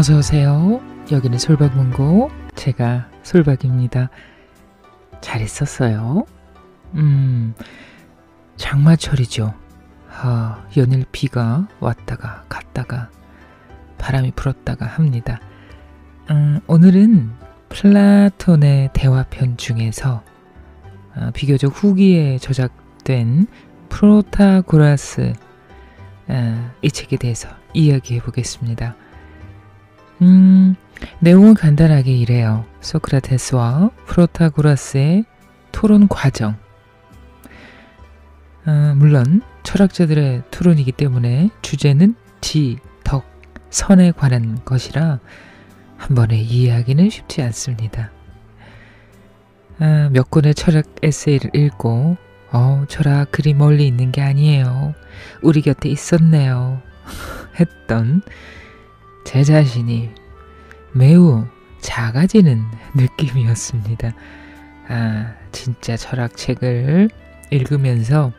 어서오세요. 여기는 솔박문고, 제가 솔박입니다. 잘 있었어요? 장마철이죠. 연일 비가 왔다가 갔다가 바람이 불었다가 합니다. 오늘은 플라톤의 대화편 중에서 비교적 후기에 저작된 프로타고라스 이 책에 대해서 이야기해 보겠습니다. 내용은 간단하게 이래요. 소크라테스와 프로타고라스의 토론 과정. 물론 철학자들의 토론이기 때문에 주제는 지, 덕, 선에 관한 것이라 한 번에 이해하기는 쉽지 않습니다. 몇 권의 철학 에세이를 읽고 철학 그리 멀리 있는 게 아니에요. 우리 곁에 있었네요. 했던 제 자신이 매우 작아지는 느낌이었습니다. 진짜 철학책을 읽으면서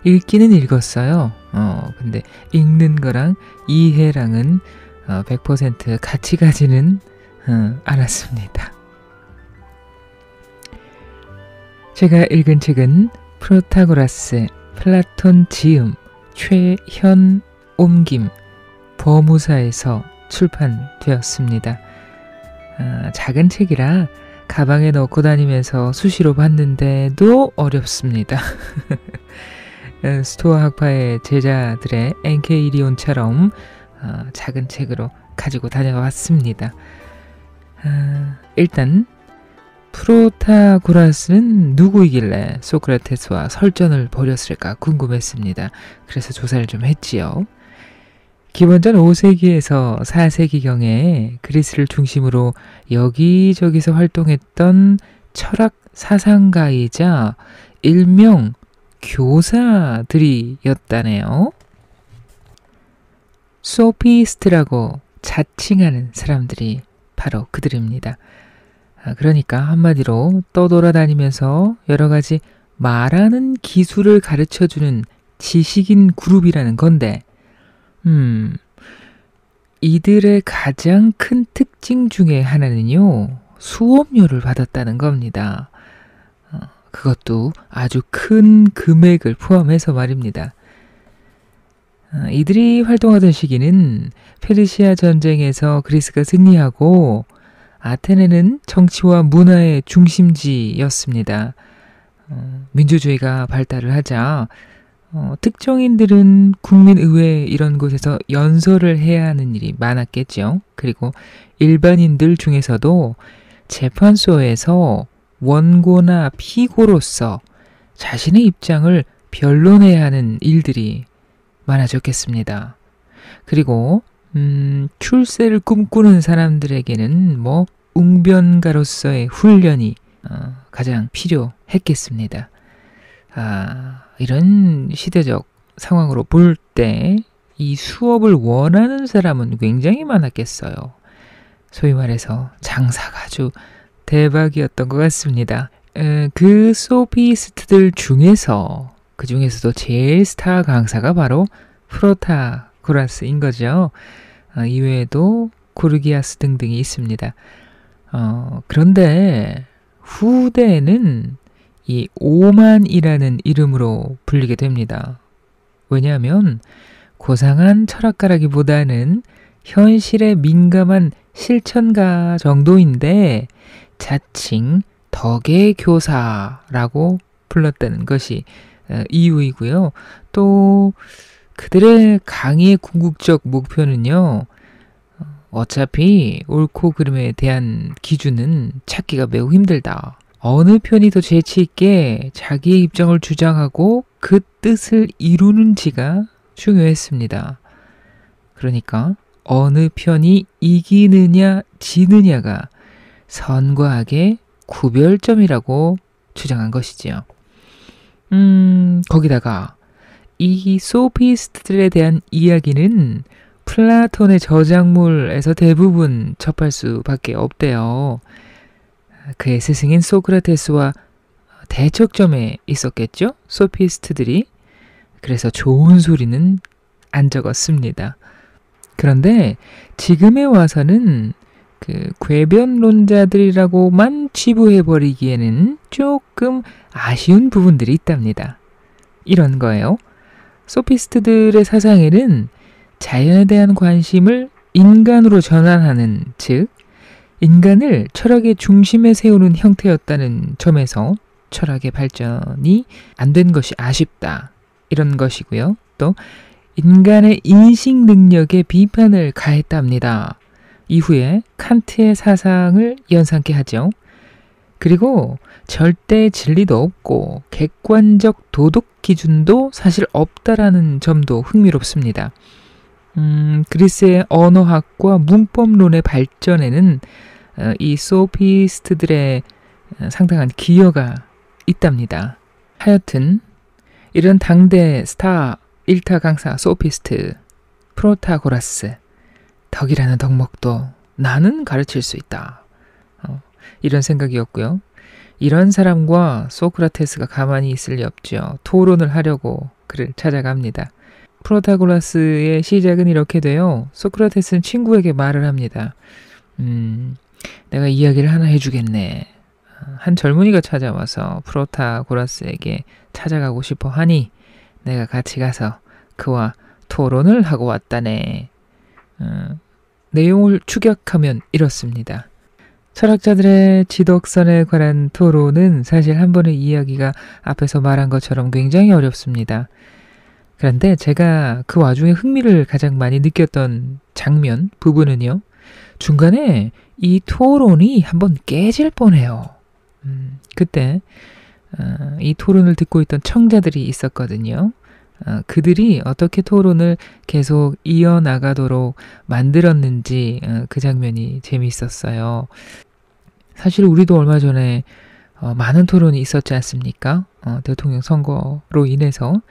읽기는 읽었어요. 근데 읽는 거랑 이해랑은 100% 같이 가지는 않았습니다. 제가 읽은 책은 프로타고라스, 플라톤 지음, 최현 옮김, 버무사에서 출판되었습니다. 작은 책이라 가방에 넣고 다니면서 수시로 봤는데도 어렵습니다. 스토아 학파의 제자들의 엔케이리온처럼 작은 책으로 가지고 다녀왔습니다. 일단 프로타고라스는 누구이길래 소크라테스와 설전을 벌였을까 궁금했습니다. 그래서 조사를 좀 했지요. 기원전 5세기에서 4세기경에 그리스를 중심으로 여기저기서 활동했던 철학 사상가이자 일명 교사들이었다네요. 소피스트라고 자칭하는 사람들이 바로 그들입니다. 그러니까 한마디로 떠돌아다니면서 여러 가지 말하는 기술을 가르쳐주는 지식인 그룹이라는 건데 이들의 가장 큰 특징 중에 하나는요, 수업료를 받았다는 겁니다. 그것도 아주 큰 금액을 포함해서 말입니다. 이들이 활동하던 시기는 페르시아 전쟁에서 그리스가 승리하고 아테네는 정치와 문화의 중심지였습니다. 민주주의가 발달을 하자 특정인들은 국민의회 이런 곳에서 연설을 해야 하는 일이 많았겠죠. 그리고 일반인들 중에서도 재판소에서 원고나 피고로서 자신의 입장을 변론해야 하는 일들이 많아졌겠습니다. 그리고 출세를 꿈꾸는 사람들에게는 웅변가로서의 훈련이 가장 필요했겠습니다. 이런 시대적 상황으로 볼 때 이 수업을 원하는 사람은 굉장히 많았겠어요. 소위 말해서 장사가 아주 대박이었던 것 같습니다. 그 소피스트들 중에서 그 중에서도 제일 스타 강사가 바로 프로타고라스인 거죠. 이외에도 고르기아스 등등이 있습니다. 그런데 후대에는 이 오만이라는 이름으로 불리게 됩니다. 왜냐하면 고상한 철학가라기보다는 현실에 민감한 실천가 정도인데 자칭 덕의 교사라고 불렀다는 것이 이유이고요. 또 그들의 강의의 궁극적 목표는요, 어차피 옳고 그름에 대한 기준은 찾기가 매우 힘들다. 어느 편이 더 재치 있게 자기의 입장을 주장하고 그 뜻을 이루는지가 중요했습니다. 그러니까 어느 편이 이기느냐 지느냐가 선과 악의 구별점이라고 주장한 것이지요. 거기다가 이 소피스트들에 대한 이야기는 플라톤의 저작물에서 대부분 접할 수밖에 없대요. 그의 스승인 소크라테스와 대척점에 있었겠죠? 소피스트들이. 그래서 좋은 소리는 안 적었습니다. 그런데 지금에 와서는 그 궤변론자들이라고만 치부해버리기에는 조금 아쉬운 부분들이 있답니다. 이런 거예요. 소피스트들의 사상에는 자연에 대한 관심을 인간으로 전환하는, 즉 인간을 철학의 중심에 세우는 형태였다는 점에서 철학의 발전이 안 된 것이 아쉽다, 이런 것이고요. 또 인간의 인식 능력에 비판을 가했답니다. 이후에 칸트의 사상을 연상케 하죠. 그리고 절대 진리도 없고 객관적 도덕 기준도 사실 없다라는 점도 흥미롭습니다. 그리스의 언어학과 문법론의 발전에는 이 소피스트들의 상당한 기여가 있답니다. 하여튼 이런 당대 스타 일타 강사 소피스트 프로타고라스, 덕이라는 덕목도 나는 가르칠 수 있다, 이런 생각이었고요. 이런 사람과 소크라테스가 가만히 있을 리 없죠. 토론을 하려고 그를 찾아갑니다. 프로타고라스의 시작은 이렇게 돼요. 소크라테스는 친구에게 말을 합니다. 내가 이야기를 하나 해주겠네. 한 젊은이가 찾아와서 프로타고라스에게 찾아가고 싶어 하니 내가 같이 가서 그와 토론을 하고 왔다네. 내용을 축약하면 이렇습니다. 철학자들의 지덕선에 관한 토론은 사실 한 번의 이야기가 앞에서 말한 것처럼 굉장히 어렵습니다. 그런데 제가 그 와중에 흥미를 가장 많이 느꼈던 장면, 부분은요, 중간에 이 토론이 한번 깨질 뻔해요. 그때 이 토론을 듣고 있던 청자들이 있었거든요. 그들이 어떻게 토론을 계속 이어나가도록 만들었는지 그 장면이 재미있었어요. 사실 우리도 얼마 전에 많은 토론이 있었지 않습니까? 대통령 선거로 인해서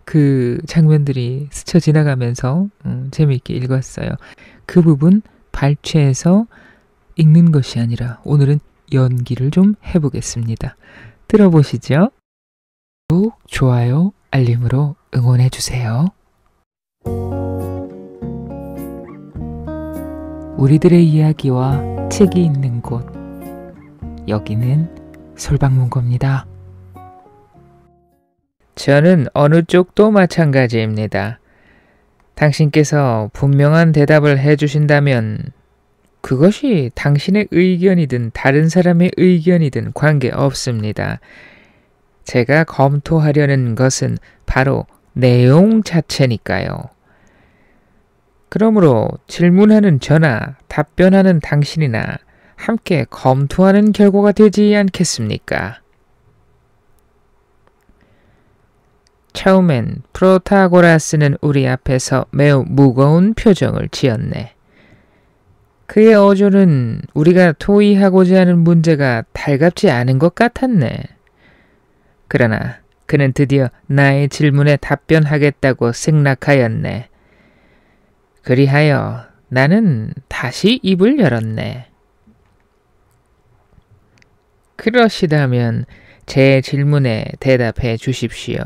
그 장면들이 스쳐 지나가면서 재미있게 읽었어요. 그 부분 발췌해서 읽는 것이 아니라 오늘은 연기를 좀 해보겠습니다. 들어보시죠. 구독, 좋아요, 알림으로 응원해주세요. 우리들의 이야기와 책이 있는 곳, 여기는 솔방문고입니다. 저는 어느 쪽도 마찬가지입니다. 당신께서 분명한 대답을 해주신다면 그것이 당신의 의견이든 다른 사람의 의견이든 관계없습니다. 제가 검토하려는 것은 바로 내용 자체니까요. 그러므로 질문하는 저나 답변하는 당신이나 함께 검토하는 결과가 되지 않겠습니까? 처음엔 프로타고라스는 우리 앞에서 매우 무거운 표정을 지었네. 그의 어조는 우리가 토의하고자 하는 문제가 달갑지 않은 것 같았네. 그러나 그는 드디어 나의 질문에 답변하겠다고 승낙하였네. 그리하여 나는 다시 입을 열었네. 그러시다면 제 질문에 대답해 주십시오.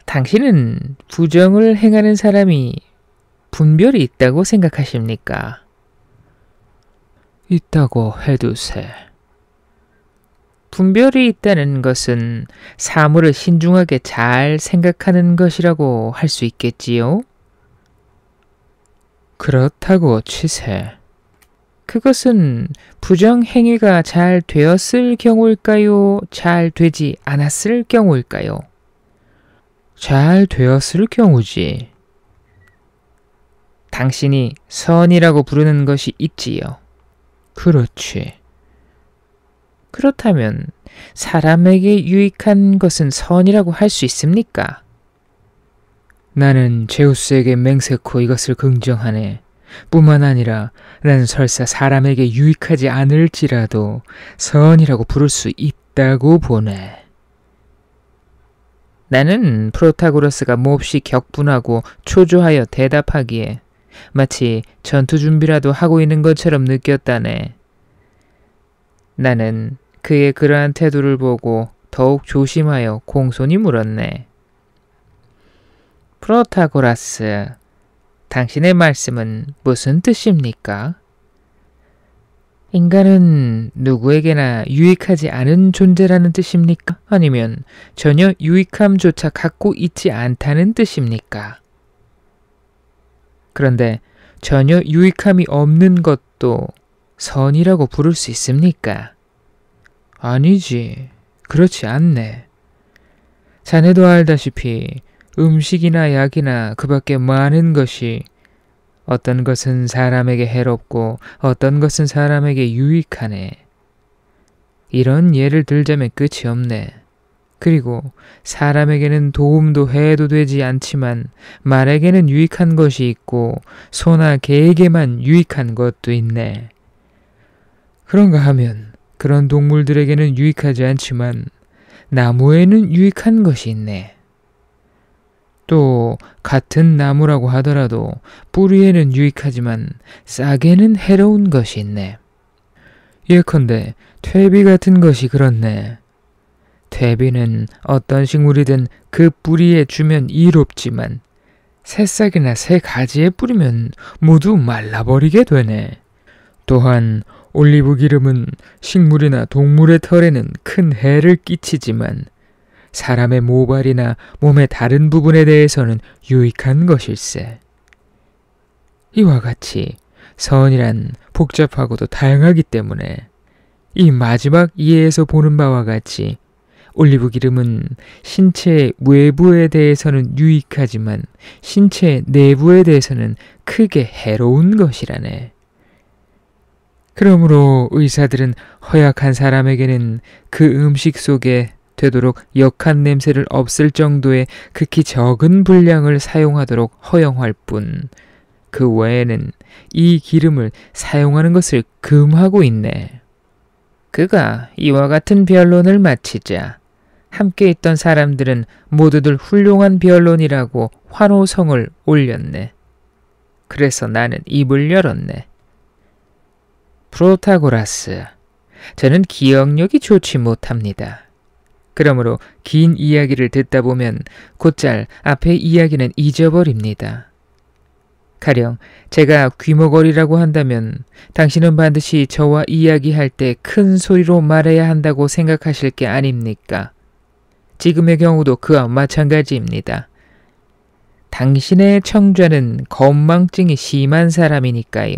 당신은 부정을 행하는 사람이 분별이 있다고 생각하십니까? 있다고 해두세. 분별이 있다는 것은 사물을 신중하게 잘 생각하는 것이라고 할 수 있겠지요? 그렇다고 치세. 그것은 부정 행위가 잘 되었을 경우일까요? 잘 되지 않았을 경우일까요? 잘 되었을 경우지. 당신이 선이라고 부르는 것이 있지요. 그렇지. 그렇다면 사람에게 유익한 것은 선이라고 할 수 있습니까? 나는 제우스에게 맹세코 이것을 긍정하네. 뿐만 아니라 나는 설사 사람에게 유익하지 않을지라도 선이라고 부를 수 있다고 보네. 나는 프로타고라스가 몹시 격분하고 초조하여 대답하기에 마치 전투 준비라도 하고 있는 것처럼 느꼈다네. 나는 그의 그러한 태도를 보고 더욱 조심하여 공손히 물었네. 프로타고라스, 당신의 말씀은 무슨 뜻입니까? 인간은 누구에게나 유익하지 않은 존재라는 뜻입니까? 아니면 전혀 유익함조차 갖고 있지 않다는 뜻입니까? 그런데 전혀 유익함이 없는 것도 선이라고 부를 수 있습니까? 아니지. 그렇지 않네. 자네도 알다시피 음식이나 약이나 그 밖에 많은 것이 어떤 것은 사람에게 해롭고 어떤 것은 사람에게 유익하네. 이런 예를 들자면 끝이 없네. 그리고 사람에게는 도움도 해도 되지 않지만 말에게는 유익한 것이 있고 소나 개에게만 유익한 것도 있네. 그런가 하면 그런 동물들에게는 유익하지 않지만 나무에는 유익한 것이 있네. 또 같은 나무라고 하더라도 뿌리에는 유익하지만 싹에는 해로운 것이 있네. 예컨대 퇴비 같은 것이 그렇네. 퇴비는 어떤 식물이든 그 뿌리에 주면 이롭지만 새싹이나 새 가지에 뿌리면 모두 말라버리게 되네. 또한 올리브 기름은 식물이나 동물의 털에는 큰 해를 끼치지만 사람의 모발이나 몸의 다른 부분에 대해서는 유익한 것일세. 이와 같이 선이란 복잡하고도 다양하기 때문에 이 마지막 이해에서 보는 바와 같이 올리브 기름은 신체의 외부에 대해서는 유익하지만 신체의 내부에 대해서는 크게 해로운 것이라네. 그러므로 의사들은 허약한 사람에게는 그 음식 속에 되도록 역한 냄새를 없앨 정도의 극히 적은 분량을 사용하도록 허용할 뿐, 그 외에는 이 기름을 사용하는 것을 금하고 있네. 그가 이와 같은 변론을 마치자 함께 있던 사람들은 모두들 훌륭한 변론이라고 환호성을 올렸네. 그래서 나는 입을 열었네. 프로타고라스, 저는 기억력이 좋지 못합니다. 그러므로 긴 이야기를 듣다 보면 곧잘 앞의 이야기는 잊어버립니다. 가령 제가 귀머거리라고 한다면 당신은 반드시 저와 이야기할 때 큰 소리로 말해야 한다고 생각하실 게 아닙니까? 지금의 경우도 그와 마찬가지입니다. 당신의 청자는 건망증이 심한 사람이니까요.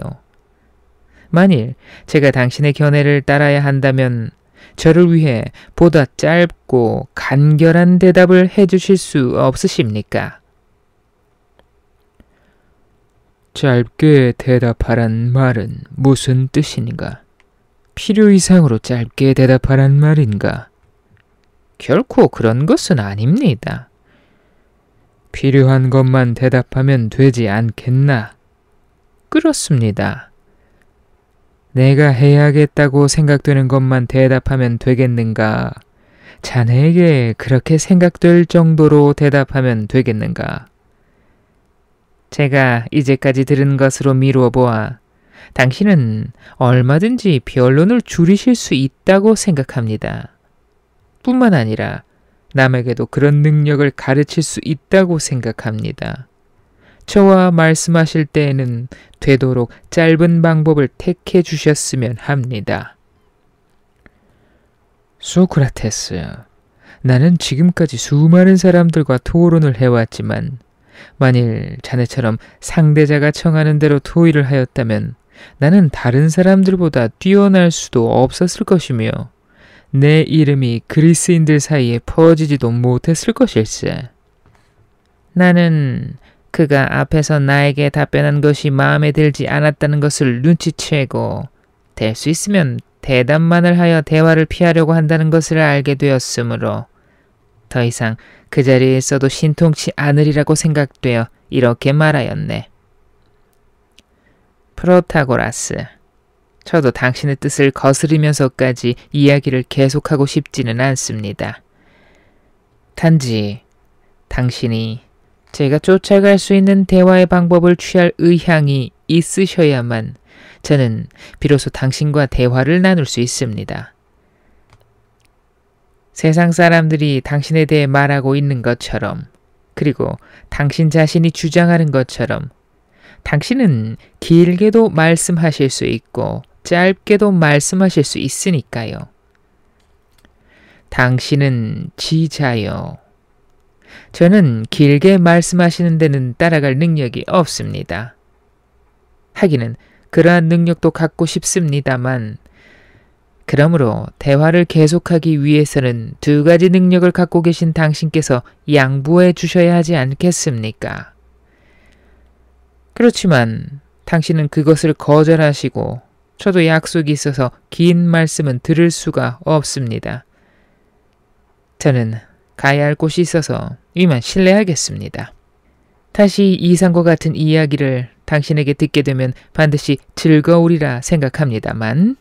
만일 제가 당신의 견해를 따라야 한다면 저를 위해 보다 짧고 간결한 대답을 해주실 수 없으십니까? 짧게 대답하란 말은 무슨 뜻인가? 필요 이상으로 짧게 대답하란 말인가? 결코 그런 것은 아닙니다. 필요한 것만 대답하면 되지 않겠나? 그렇습니다. 내가 해야겠다고 생각되는 것만 대답하면 되겠는가? 자네에게 그렇게 생각될 정도로 대답하면 되겠는가? 제가 이제까지 들은 것으로 미루어 보아 당신은 얼마든지 변론을 줄이실 수 있다고 생각합니다. 뿐만 아니라 남에게도 그런 능력을 가르칠 수 있다고 생각합니다. 저와 말씀하실 때에는 되도록 짧은 방법을 택해 주셨으면 합니다. 소크라테스, 나는 지금까지 수많은 사람들과 토론을 해왔지만 만일 자네처럼 상대자가 청하는 대로 토의를 하였다면 나는 다른 사람들보다 뛰어날 수도 없었을 것이며 내 이름이 그리스인들 사이에 퍼지지도 못했을 것일세. 나는 그가 앞에서 나에게 답변한 것이 마음에 들지 않았다는 것을 눈치채고 될 수 있으면 대답만을 하여 대화를 피하려고 한다는 것을 알게 되었으므로 더 이상 그 자리에 있어도 신통치 않으리라고 생각되어 이렇게 말하였네. 프로타고라스, 저도 당신의 뜻을 거스르면서까지 이야기를 계속하고 싶지는 않습니다. 단지 당신이 제가 쫓아갈 수 있는 대화의 방법을 취할 의향이 있으셔야만 저는 비로소 당신과 대화를 나눌 수 있습니다. 세상 사람들이 당신에 대해 말하고 있는 것처럼, 그리고 당신 자신이 주장하는 것처럼 당신은 길게도 말씀하실 수 있고 짧게도 말씀하실 수 있으니까요. 당신은 지자요. 저는 길게 말씀하시는 데는 따라갈 능력이 없습니다. 하기는 그러한 능력도 갖고 싶습니다만, 그러므로 대화를 계속하기 위해서는 두 가지 능력을 갖고 계신 당신께서 양보해 주셔야 하지 않겠습니까? 그렇지만 당신은 그것을 거절하시고 저도 약속이 있어서 긴 말씀은 들을 수가 없습니다. 저는 가야 할 곳이 있어서 이만 실례하겠습니다. 다시 이상과 같은 이야기를 당신에게 듣게 되면 반드시 즐거우리라 생각합니다만,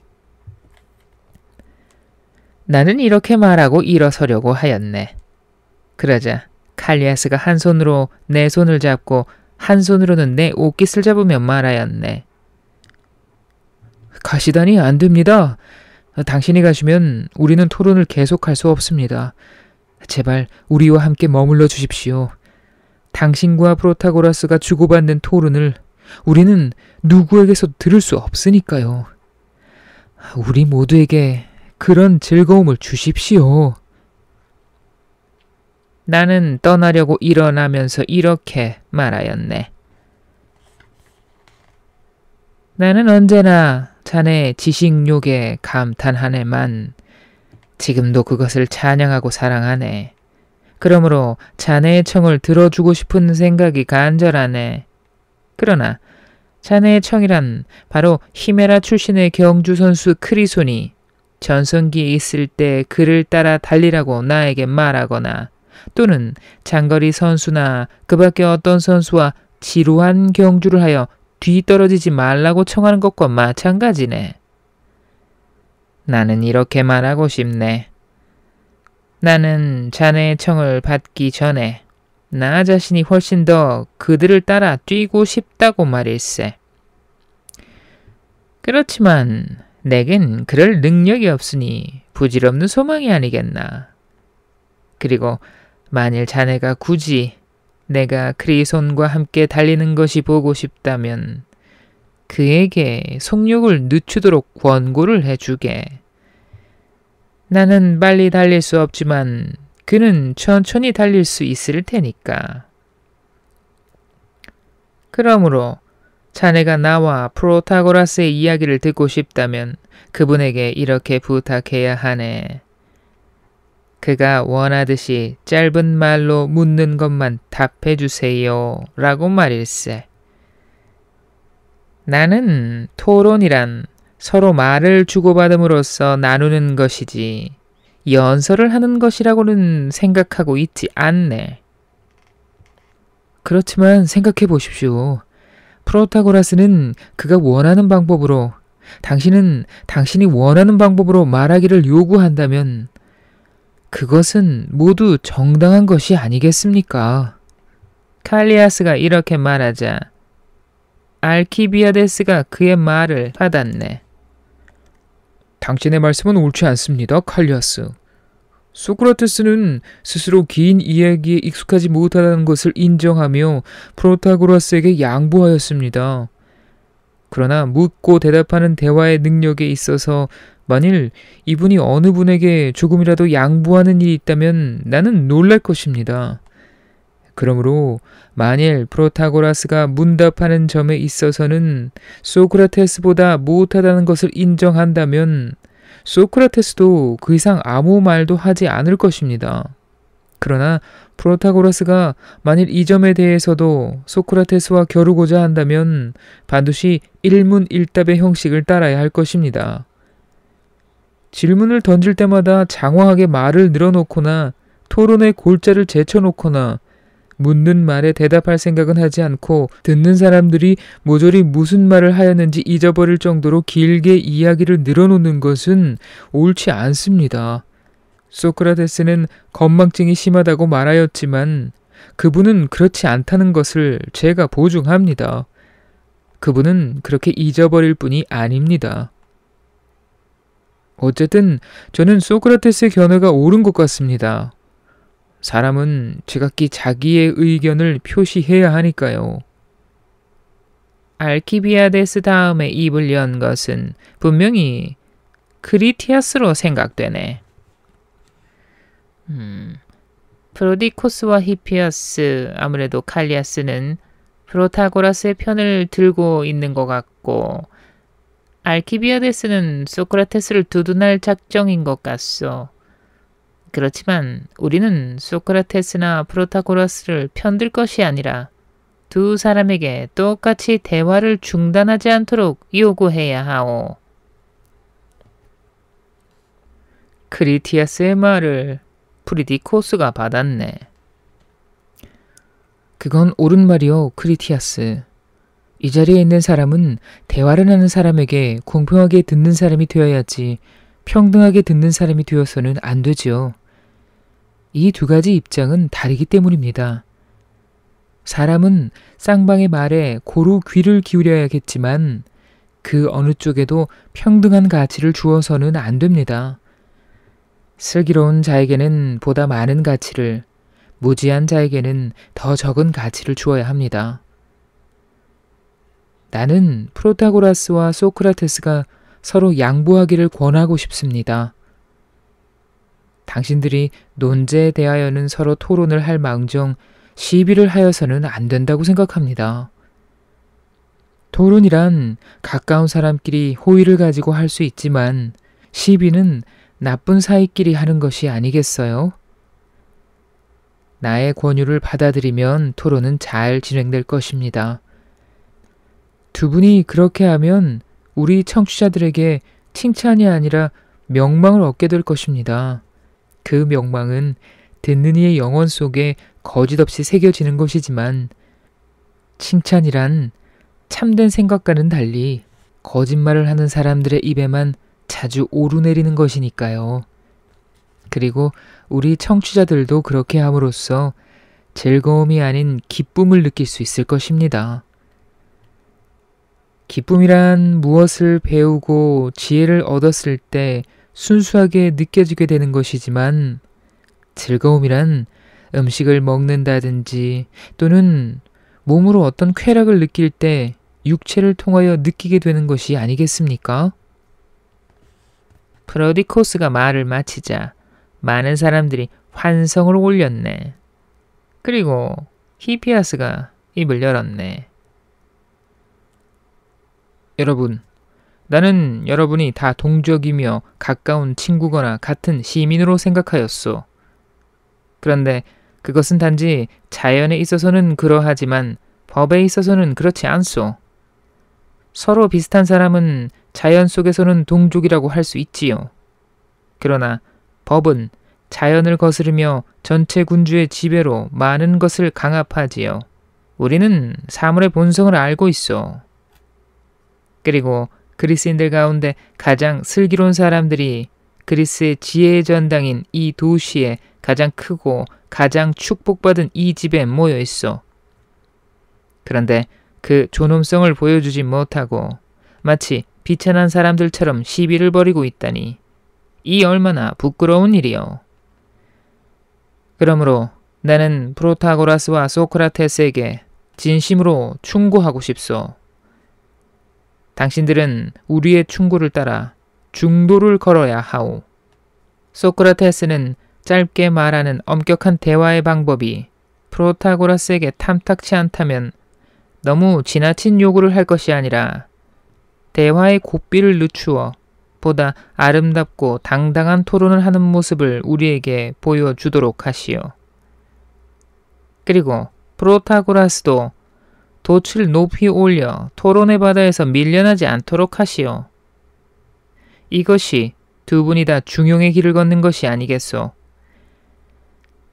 나는 이렇게 말하고 일어서려고 하였네. 그러자 칼리아스가 한 손으로 내 손을 잡고 한 손으로는 내 옷깃을 잡으며 말하였네. 가시다니 안 됩니다. 당신이 가시면 우리는 토론을 계속할 수 없습니다. 제발 우리와 함께 머물러 주십시오. 당신과 프로타고라스가 주고받는 토론을 우리는 누구에게서 들을 수 없으니까요. 우리 모두에게 그런 즐거움을 주십시오. 나는 떠나려고 일어나면서 이렇게 말하였네. 나는 언제나 자네의 지식욕에 감탄하네만 지금도 그것을 찬양하고 사랑하네. 그러므로 자네의 청을 들어주고 싶은 생각이 간절하네. 그러나 자네의 청이란 바로 히메라 출신의 경주 선수 크리손이 전성기에 있을 때 그를 따라 달리라고 나에게 말하거나 또는 장거리 선수나 그 밖에 어떤 선수와 지루한 경주를 하여 뒤떨어지지 말라고 청하는 것과 마찬가지네. 나는 이렇게 말하고 싶네. 나는 자네의 청을 받기 전에 나 자신이 훨씬 더 그들을 따라 뛰고 싶다고 말일세. 그렇지만 내겐 그럴 능력이 없으니 부질없는 소망이 아니겠나. 그리고 만일 자네가 굳이 내가 크리손과 함께 달리는 것이 보고 싶다면 그에게 속력을 늦추도록 권고를 해주게. 나는 빨리 달릴 수 없지만 그는 천천히 달릴 수 있을 테니까. 그러므로 자네가 나와 프로타고라스의 이야기를 듣고 싶다면 그분에게 이렇게 부탁해야 하네. 그가 원하듯이 짧은 말로 묻는 것만 답해 주세요. 라고 말일세. 나는 토론이란 서로 말을 주고받음으로써 나누는 것이지 연설을 하는 것이라고는 생각하고 있지 않네. 그렇지만 생각해 보십시오. 프로타고라스는 그가 원하는 방법으로, 당신은 당신이 원하는 방법으로 말하기를 요구한다면 그것은 모두 정당한 것이 아니겠습니까? 칼리아스가 이렇게 말하자 알키비아데스가 그의 말을 받았네. 당신의 말씀은 옳지 않습니다, 칼리아스. 소크라테스는 스스로 긴 이야기에 익숙하지 못하다는 것을 인정하며 프로타고라스에게 양보하였습니다. 그러나 묻고 대답하는 대화의 능력에 있어서 만일 이분이 어느 분에게 조금이라도 양보하는 일이 있다면 나는 놀랄 것입니다. 그러므로 만일 프로타고라스가 문답하는 점에 있어서는 소크라테스보다 못하다는 것을 인정한다면 소크라테스도 그 이상 아무 말도 하지 않을 것입니다. 그러나 프로타고라스가 만일 이 점에 대해서도 소크라테스와 겨루고자 한다면 반드시 일문일답의 형식을 따라야 할 것입니다. 질문을 던질 때마다 장황하게 말을 늘어놓거나 토론의 골자를 제쳐놓거나 묻는 말에 대답할 생각은 하지 않고 듣는 사람들이 모조리 무슨 말을 하였는지 잊어버릴 정도로 길게 이야기를 늘어놓는 것은 옳지 않습니다. 소크라테스는 건망증이 심하다고 말하였지만 그분은 그렇지 않다는 것을 제가 보증합니다. 그분은 그렇게 잊어버릴 뿐이 아닙니다. 어쨌든 저는 소크라테스의 견해가 옳은 것 같습니다. 사람은 제각기 자기의 의견을 표시해야 하니까요. 알키비아데스 다음에 입을 연 것은 분명히 크리티아스로 생각되네. 프로디코스와 히피아스, 아무래도 칼리아스는 프로타고라스의 편을 들고 있는 것 같고 알키비아데스는 소크라테스를 두둔할 작정인 것 같소. 그렇지만 우리는 소크라테스나 프로타고라스를 편들 것이 아니라 두 사람에게 똑같이 대화를 중단하지 않도록 요구해야 하오. 크리티아스의 말을 프리디코스가 받았네. 그건 옳은 말이오, 크리티아스. 이 자리에 있는 사람은 대화를 하는 사람에게 공평하게 듣는 사람이 되어야지 평등하게 듣는 사람이 되어서는 안 되지요. 이 두 가지 입장은 다르기 때문입니다. 사람은 쌍방의 말에 고루 귀를 기울여야겠지만 그 어느 쪽에도 평등한 가치를 주어서는 안 됩니다. 슬기로운 자에게는 보다 많은 가치를, 무지한 자에게는 더 적은 가치를 주어야 합니다. 나는 프로타고라스와 소크라테스가 서로 양보하기를 권하고 싶습니다. 당신들이 논제에 대하여는 서로 토론을 할 망정 시비를 하여서는 안 된다고 생각합니다. 토론이란 가까운 사람끼리 호의를 가지고 할 수 있지만 시비는 나쁜 사이끼리 하는 것이 아니겠어요? 나의 권유를 받아들이면 토론은 잘 진행될 것입니다. 두 분이 그렇게 하면 우리 청취자들에게 칭찬이 아니라 명망을 얻게 될 것입니다. 그 명망은 듣는 이의 영혼 속에 거짓없이 새겨지는 것이지만 칭찬이란 참된 생각과는 달리 거짓말을 하는 사람들의 입에만 자주 오르내리는 것이니까요. 그리고 우리 청취자들도 그렇게 함으로써 즐거움이 아닌 기쁨을 느낄 수 있을 것입니다. 기쁨이란 무엇을 배우고 지혜를 얻었을 때 순수하게 느껴지게 되는 것이지만 즐거움이란 음식을 먹는다든지 또는 몸으로 어떤 쾌락을 느낄 때 육체를 통하여 느끼게 되는 것이 아니겠습니까? 프로디코스가 말을 마치자 많은 사람들이 환성을 올렸네. 그리고 히피아스가 입을 열었네. 여러분, 나는 여러분이 다 동족이며 가까운 친구거나 같은 시민으로 생각하였소. 그런데 그것은 단지 자연에 있어서는 그러하지만 법에 있어서는 그렇지 않소. 서로 비슷한 사람은 자연 속에서는 동족이라고 할 수 있지요. 그러나 법은 자연을 거스르며 전체 군주의 지배로 많은 것을 강압하지요. 우리는 사물의 본성을 알고 있어. 그리고 그리스인들 가운데 가장 슬기로운 사람들이 그리스의 지혜의 전당인 이 도시에 가장 크고 가장 축복받은 이 집에 모여 있어. 그런데 그 존엄성을 보여주지 못하고 마치 비천한 사람들처럼 시비를 벌이고 있다니 이 얼마나 부끄러운 일이요. 그러므로 나는 프로타고라스와 소크라테스에게 진심으로 충고하고 싶소. 당신들은 우리의 충고를 따라 중도를 걸어야 하오. 소크라테스는 짧게 말하는 엄격한 대화의 방법이 프로타고라스에게 탐탁치 않다면 너무 지나친 요구를 할 것이 아니라 대화의 고삐를 늦추어 보다 아름답고 당당한 토론을 하는 모습을 우리에게 보여주도록 하시오. 그리고 프로타고라스도 돛을 높이 올려 토론의 바다에서 밀려나지 않도록 하시오. 이것이 두 분이 다 중용의 길을 걷는 것이 아니겠소.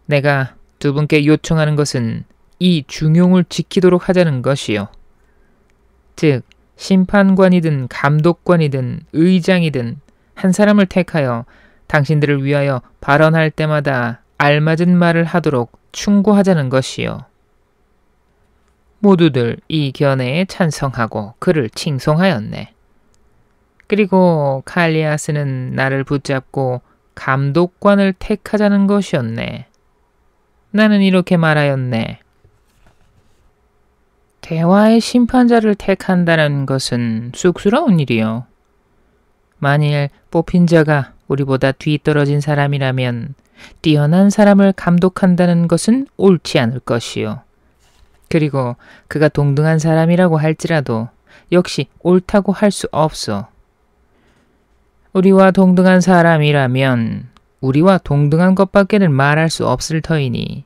내가 두 분께 요청하는 것은 이 중용을 지키도록 하자는 것이요. 즉 심판관이든 감독관이든 의장이든 한 사람을 택하여 당신들을 위하여 발언할 때마다 알맞은 말을 하도록 충고하자는 것이요. 모두들 이 견해에 찬성하고 그를 칭송하였네. 그리고 칼리아스는 나를 붙잡고 감독관을 택하자는 것이었네. 나는 이렇게 말하였네. 대화의 심판자를 택한다는 것은 쑥스러운 일이요. 만일 뽑힌 자가 우리보다 뒤떨어진 사람이라면 뛰어난 사람을 감독한다는 것은 옳지 않을 것이요. 그리고 그가 동등한 사람이라고 할지라도 역시 옳다고 할 수 없어. 우리와 동등한 사람이라면 우리와 동등한 것밖에는 말할 수 없을 터이니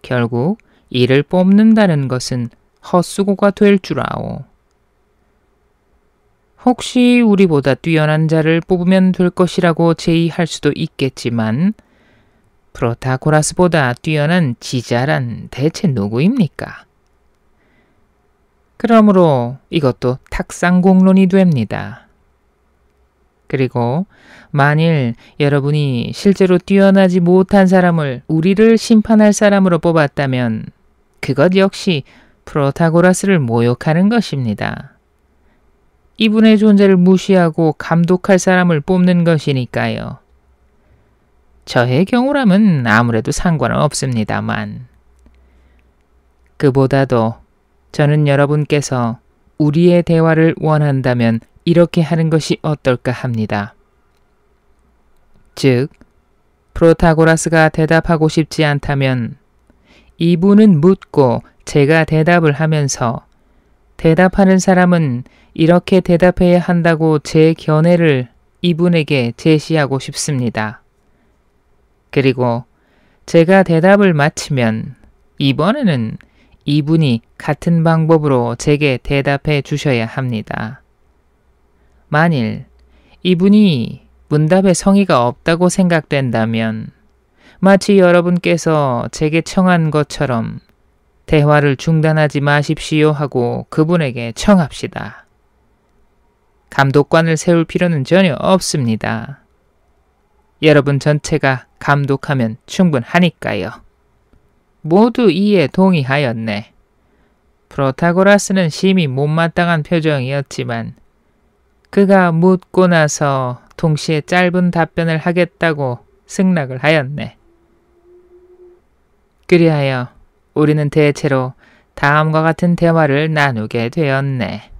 결국 이를 뽑는다는 것은 헛수고가 될 줄 아오. 혹시 우리보다 뛰어난 자를 뽑으면 될 것이라고 제의할 수도 있겠지만 프로타고라스보다 뛰어난 지자란 대체 누구입니까? 그러므로 이것도 탁상공론이 됩니다. 그리고 만일 여러분이 실제로 뛰어나지 못한 사람을 우리를 심판할 사람으로 뽑았다면 그것 역시 프로타고라스를 모욕하는 것입니다. 이분의 존재를 무시하고 감독할 사람을 뽑는 것이니까요. 저의 경우라면 아무래도 상관은 없습니다만 그보다도 저는 여러분께서 우리의 대화를 원한다면 이렇게 하는 것이 어떨까 합니다. 즉, 프로타고라스가 대답하고 싶지 않다면 이분은 묻고 제가 대답을 하면서 대답하는 사람은 이렇게 대답해야 한다고 제 견해를 이분에게 제시하고 싶습니다. 그리고 제가 대답을 마치면 이번에는 이분이 같은 방법으로 제게 대답해 주셔야 합니다. 만일 이분이 문답에 성의가 없다고 생각된다면 마치 여러분께서 제게 청한 것처럼 대화를 중단하지 마십시오 하고 그분에게 청합시다. 감독관을 세울 필요는 전혀 없습니다. 여러분 전체가 감독하면 충분하니까요. 모두 이에 동의하였네. 프로타고라스는 심히 못마땅한 표정이었지만 그가 묻고 나서 동시에 짧은 답변을 하겠다고 승낙을 하였네. 그리하여 우리는 대체로 다음과 같은 대화를 나누게 되었네.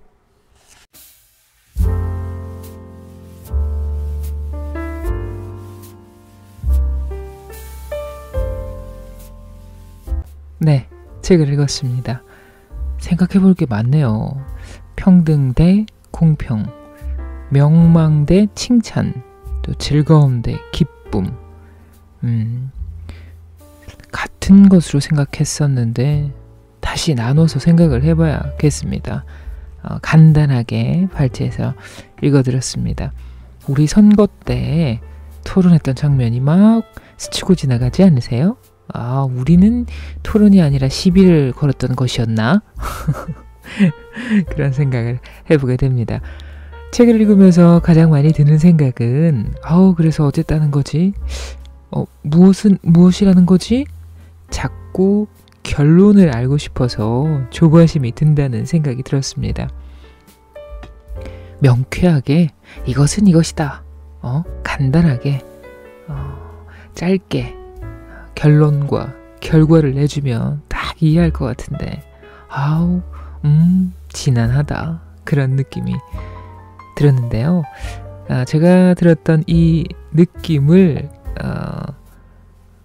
네, 책을 읽었습니다. 생각해볼 게 많네요. 평등 대 공평, 명망 대 칭찬, 또 즐거움 대 기쁨. 같은 것으로 생각했었는데 다시 나눠서 생각을 해봐야겠습니다. 간단하게 발제해서 읽어드렸습니다. 우리 선거 때 토론했던 장면이 막 스치고 지나가지 않으세요? 아, 우리는 토론이 아니라 시비를 걸었던 것이었나? 그런 생각을 해보게 됩니다. 책을 읽으면서 가장 많이 드는 생각은 그래서 어쨌다는 거지? 무엇이라는 거지? 자꾸 결론을 알고 싶어서 조바심이 든다는 생각이 들었습니다. 명쾌하게 이것은 이것이다. 간단하게 짧게 결론과 결과를 내주면 딱 이해할 것 같은데 지난하다 그런 느낌이 들었는데요. 제가 들었던 이 느낌을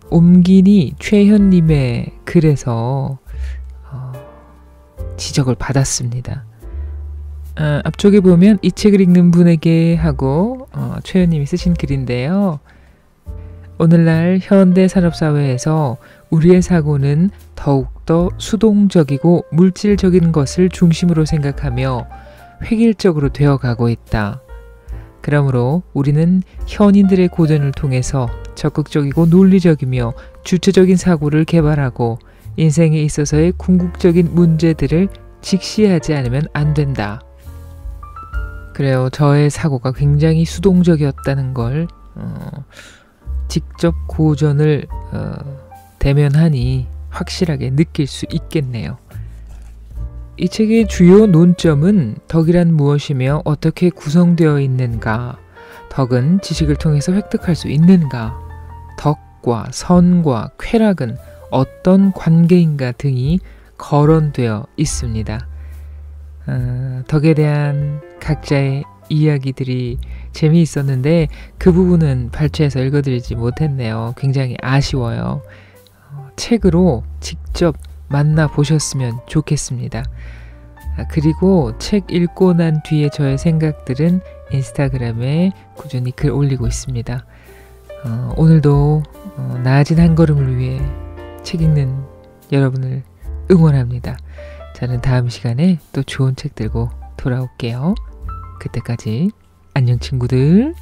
옴기니 최현님의 글에서 지적을 받았습니다. 앞쪽에 보면 이 책을 읽는 분에게 하고 최현님이 쓰신 글인데요. 오늘날 현대 산업사회에서 우리의 사고는 더욱더 수동적이고 물질적인 것을 중심으로 생각하며 획일적으로 되어가고 있다. 그러므로 우리는 현인들의 고전을 통해서 적극적이고 논리적이며 주체적인 사고를 개발하고 인생에 있어서의 궁극적인 문제들을 직시하지 않으면 안 된다. 그래요. 저의 사고가 굉장히 수동적이었다는 걸 직접 고전을 대면하니 확실하게 느낄 수 있겠네요. 이 책의 주요 논점은 덕이란 무엇이며 어떻게 구성되어 있는가, 덕은 지식을 통해서 획득할 수 있는가, 덕과 선과 쾌락은 어떤 관계인가 등이 거론되어 있습니다. 덕에 대한 각자의 이야기들이 재미있었는데 그 부분은 발췌해서 읽어드리지 못했네요. 굉장히 아쉬워요. 책으로 직접 만나보셨으면 좋겠습니다. 그리고 책 읽고 난 뒤에 저의 생각들은 인스타그램에 꾸준히 글 올리고 있습니다. 오늘도 나아진 한 걸음을 위해 책 읽는 여러분을 응원합니다. 저는 다음 시간에 또 좋은 책 들고 돌아올게요. 그때까지 안녕 친구들.